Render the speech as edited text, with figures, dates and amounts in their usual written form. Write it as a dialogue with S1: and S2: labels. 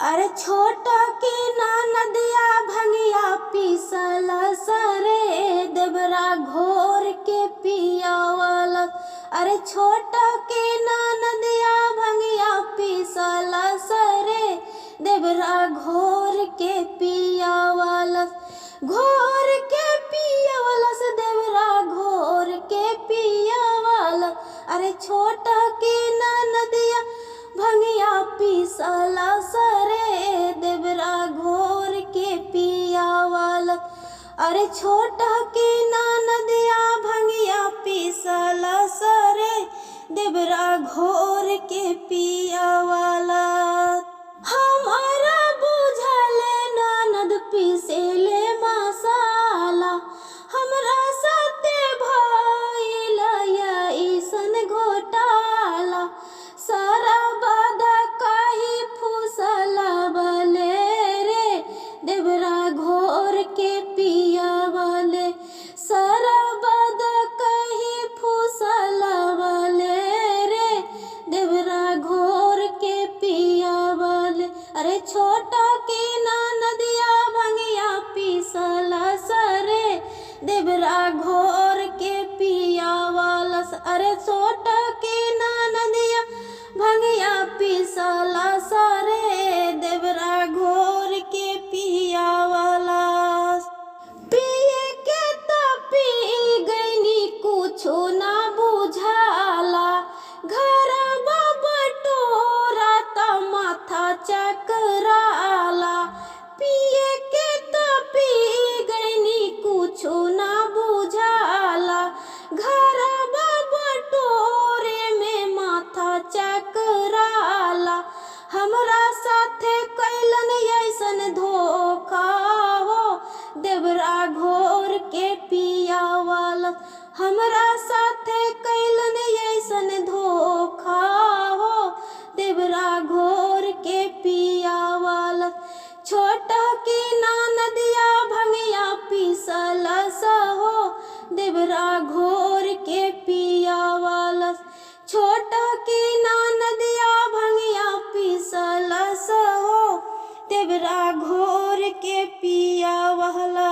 S1: अरे छोटा की ना नदिया भंगिया पीसल सरे देवरा घोर के पिया वाला। अरे छोटा की ना नदिया भंगिया पीसल सरे देवरा घोर के पिया वाला। घोर के पिया वाला से देवरा घोर के पिया वाला। अरे छोटा की ना नदिया भंगिया पीसला सरे देवरा घोर के पिया वाला। अरे छोटा की ना नदिया भंगिया पीसला सरे देवरा घोर के पिया वाला। हमारा बुझले ननद पीसेले मसाला हमरा साथे भइल अइसन घोटाला। सारा बाधा काही फुसला बले रे देवरा घोर के पिया वाले। सारा बाधा काही फुसला बले रे देवरा घोर के पिया वाले। अरे छोटा की ना नदिया भंगिया पीसला सरे देवरा घोर के पिया वाला। अरे छोटा की ना नदिया भंगिया पीसला सरे देवरा घोर के पिया वाला। पिए के तो पी गईनी कुछो ना बुझाला। घर बटोरा त माथा चकराला। पिए के तो पी गईनी कुछो ना बुझाला। घर बटोरे में माथा चकराला। हमरा साथे कैलन ऐसन धोखा हो देवरा घोर के पिया वाला। हमरा साथे कैलन ऐसन धोखा हो देवरा घोर के पिया वाला। छोटा की ना नदिया भंगिया पीसला हो देवरा घोर के पिया वाला। छोटा की ना नदिया भंगिया पीसला हो देवरा घोर के पिया वाला।